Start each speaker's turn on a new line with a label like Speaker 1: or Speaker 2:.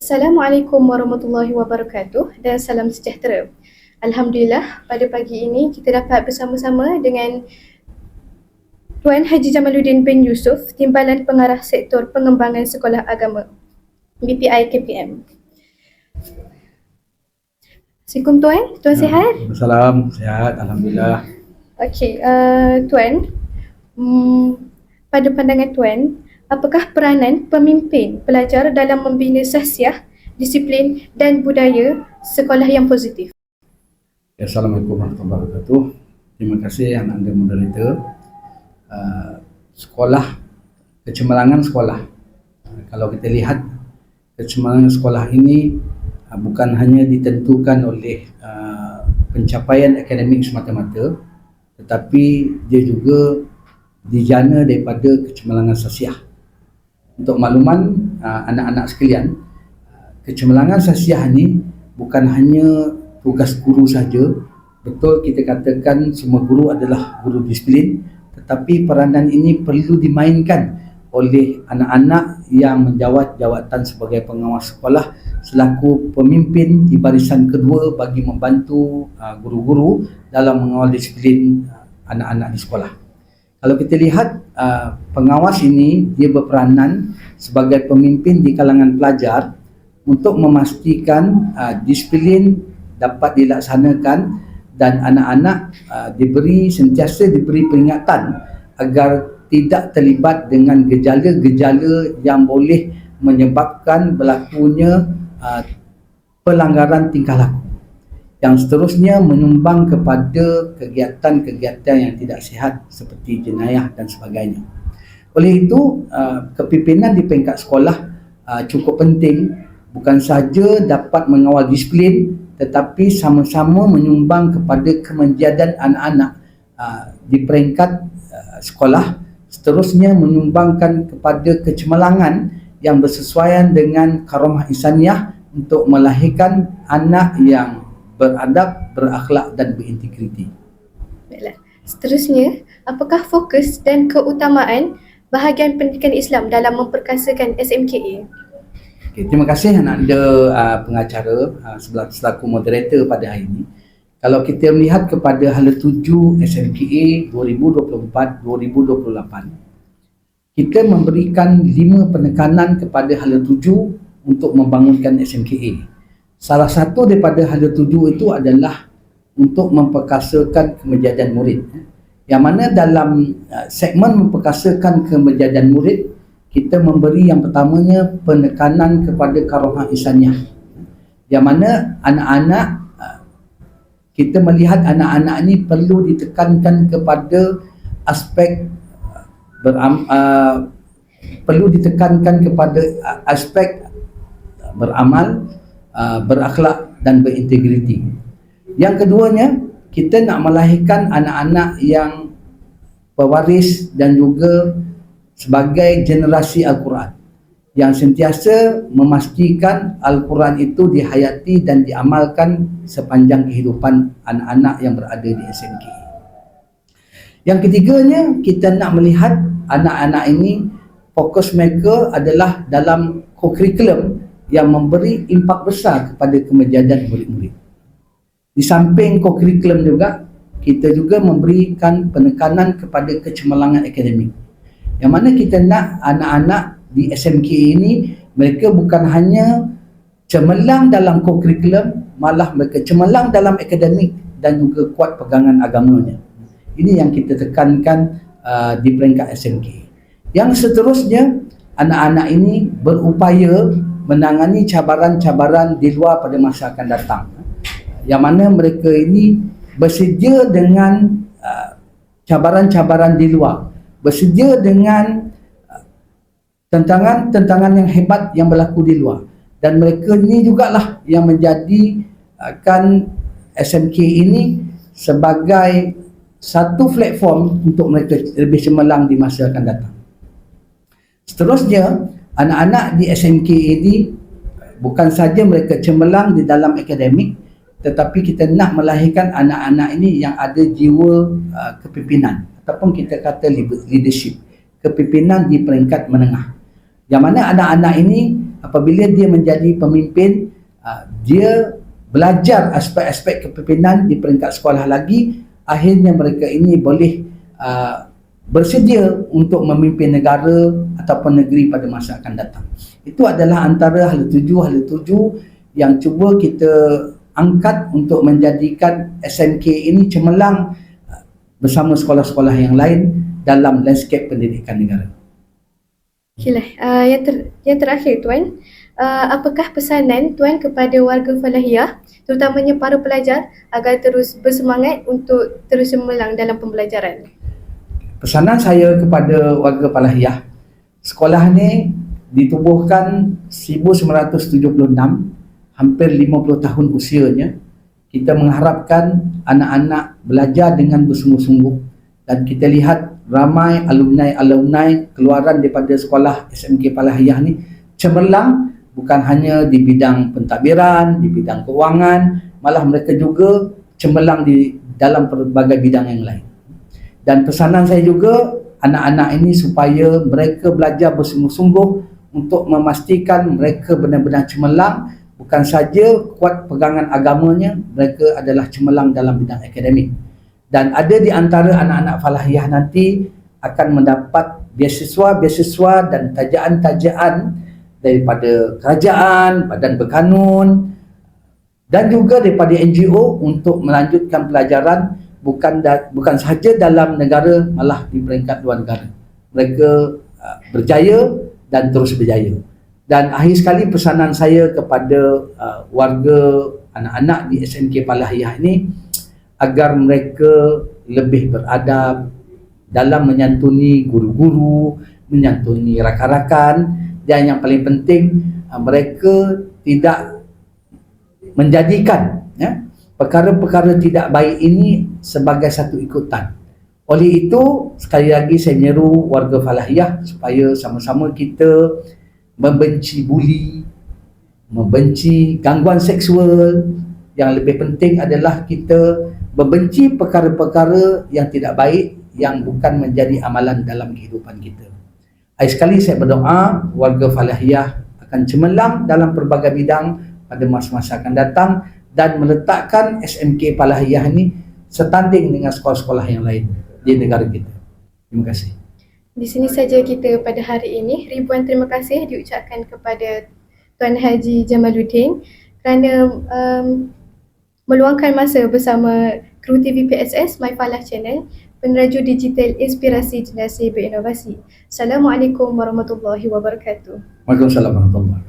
Speaker 1: Assalamualaikum warahmatullahi wabarakatuh dan salam sejahtera. Alhamdulillah, pada pagi ini kita dapat bersama-sama dengan Tuan Haji Jamaluddin bin Yusuf, Timbalan Pengarah Sektor Pengembangan Sekolah Agama, BPI KPM. Assalamualaikum Tuan, Tuan sihat?
Speaker 2: Salam, sihat, Alhamdulillah.
Speaker 1: Okey, Tuan, pada pandangan Tuan, apakah peranan pemimpin pelajar dalam membina sahsiah, disiplin dan budaya sekolah yang positif?
Speaker 2: Assalamualaikum warahmatullahi wabarakatuh. Terima kasih anak anda moderator. Sekolah, kecemerlangan sekolah. Kalau kita lihat, kecemerlangan sekolah ini bukan hanya ditentukan oleh pencapaian akademik semata-mata, tetapi dia juga dijana daripada kecemerlangan sahsiah. Untuk makluman anak-anak sekalian, kecemerlangan sahsiah ini bukan hanya tugas guru saja. Betul kita katakan semua guru adalah guru disiplin, tetapi peranan ini perlu dimainkan oleh anak-anak yang menjawat jawatan sebagai pengawas sekolah selaku pemimpin di barisan kedua bagi membantu guru-guru dalam mengawal disiplin anak-anak di sekolah. Kalau kita lihat pengawas ini, dia berperanan sebagai pemimpin di kalangan pelajar untuk memastikan disiplin dapat dilaksanakan dan anak-anak sentiasa diberi peringatan agar tidak terlibat dengan gejala-gejala yang boleh menyebabkan berlakunya pelanggaran tingkah laku, yang seterusnya menyumbang kepada kegiatan-kegiatan yang tidak sihat seperti jenayah dan sebagainya. Oleh itu, kepimpinan di peringkat sekolah cukup penting, bukan sahaja dapat mengawal disiplin tetapi sama-sama menyumbang kepada kemenjadian anak-anak di peringkat sekolah, seterusnya menyumbangkan kepada kecemerlangan yang bersesuaian dengan karamah insaniah untuk melahirkan anak yang beradab, berakhlak dan berintegriti.
Speaker 1: Baiklah. Seterusnya, apakah fokus dan keutamaan bahagian pendidikan Islam dalam memperkasakan SMKA?
Speaker 2: Okay, terima kasih anak anda pengacara selaku moderator pada hari ini. Kalau kita melihat kepada hala 7 SMKA 2024-2028, kita memberikan 5 penekanan kepada hala 7 untuk membangunkan SMKA. Salah satu daripada hala 7 itu adalah untuk memperkasakan kemenjadian murid. Yang mana dalam segmen memperkasakan kemenjadian murid, kita memberi yang pertamanya penekanan kepada karamah insaniah. Yang mana anak-anak, kita melihat anak-anak ini perlu ditekankan kepada aspek beramal, berakhlak dan berintegriti. Yang keduanya, kita nak melahirkan anak-anak yang pewaris dan juga sebagai generasi Al-Quran yang sentiasa memastikan Al-Quran itu dihayati dan diamalkan sepanjang kehidupan anak-anak yang berada di SMK. Yang ketiganya, kita nak melihat anak-anak ini fokus mereka adalah dalam co-curriculum yang memberi impak besar kepada kemenjadian murid-murid. Di samping co-curriculum juga, kita juga memberikan penekanan kepada kecemerlangan akademik. Yang mana kita nak anak-anak di SMK ini, mereka bukan hanya cemerlang dalam co-curriculum, malah mereka cemerlang dalam akademik dan juga kuat pegangan agamanya. Ini yang kita tekankan di peringkat SMK. Yang seterusnya, anak-anak ini berupaya menangani cabaran-cabaran di luar pada masa akan datang. Yang mana mereka ini bersedia dengan cabaran-cabaran di luar, bersedia dengan tantangan-tantangan yang hebat yang berlaku di luar, dan mereka ni jugalah yang menjadikan SMK ini sebagai satu platform untuk mereka lebih cemerlang di masa akan datang. Seterusnya, anak-anak di SMK ini bukan saja mereka cemerlang di dalam akademik, tetapi kita nak melahirkan anak-anak ini yang ada jiwa kepimpinan ataupun kita kata leadership, kepimpinan di peringkat menengah. Yang mana anak-anak ini apabila dia menjadi pemimpin, dia belajar aspek-aspek kepimpinan di peringkat sekolah lagi, akhirnya mereka ini boleh bersedia untuk memimpin negara ataupun negeri pada masa akan datang. Itu adalah antara hala tuju yang cuba kita angkat untuk menjadikan SMK ini cemerlang bersama sekolah-sekolah yang lain dalam landscape pendidikan negara.
Speaker 1: Okeylah, yang terakhir Tuan, apakah pesanan Tuan kepada warga Falahiyah, terutamanya para pelajar, agar terus bersemangat untuk terus cemerlang dalam pembelajaran?
Speaker 2: Pesanan saya kepada warga Falahiyah, sekolah ni ditubuhkan 1976, hampir 50 tahun usianya. Kita mengharapkan anak-anak belajar dengan bersungguh-sungguh, dan kita lihat ramai alumni keluaran daripada sekolah SMK Falahiyah ni cemerlang, bukan hanya di bidang pentadbiran, di bidang kewangan, malah mereka juga cemerlang di dalam pelbagai bidang yang lain. Dan pesanan saya juga anak-anak ini supaya mereka belajar bersungguh-sungguh untuk memastikan mereka benar-benar cemerlang, bukan saja kuat pegangan agamanya, mereka adalah cemerlang dalam bidang akademik. Dan ada di antara anak-anak Falahiyah nanti akan mendapat beasiswa dan tajaan-tajaan daripada kerajaan, badan berkanun dan juga daripada NGO untuk melanjutkan pelajaran bukan sahaja dalam negara, malah di peringkat luar negara. Mereka berjaya dan terus berjaya. Dan akhir sekali pesanan saya kepada warga anak-anak di SMK Falahiyah ini, agar mereka lebih beradab dalam menyantuni guru-guru, menyantuni rakan-rakan, dan yang paling penting mereka tidak menjadikan perkara-perkara tidak baik ini sebagai satu ikutan. Oleh itu, sekali lagi saya menyeru warga Falahiyah supaya sama-sama kita membenci buli, membenci gangguan seksual. Yang lebih penting adalah kita membenci perkara-perkara yang tidak baik yang bukan menjadi amalan dalam kehidupan kita. Akhir sekali saya berdoa warga Falahiyah akan cemerlang dalam pelbagai bidang pada masa-masa akan datang dan meletakkan SMK Falahiyah ini setanding dengan sekolah-sekolah yang lain di negara kita. Terima kasih.
Speaker 1: Di sini saja kita pada hari ini. Ribuan terima kasih diucapkan kepada Tuan Haji Jamaluddin kerana meluangkan masa bersama kru TV PSS My Falah Channel, peneraju digital inspirasi generasi berinovasi. Assalamualaikum warahmatullahi wabarakatuh.
Speaker 2: Waalaikumsalam warahmatullahi wabarakatuh.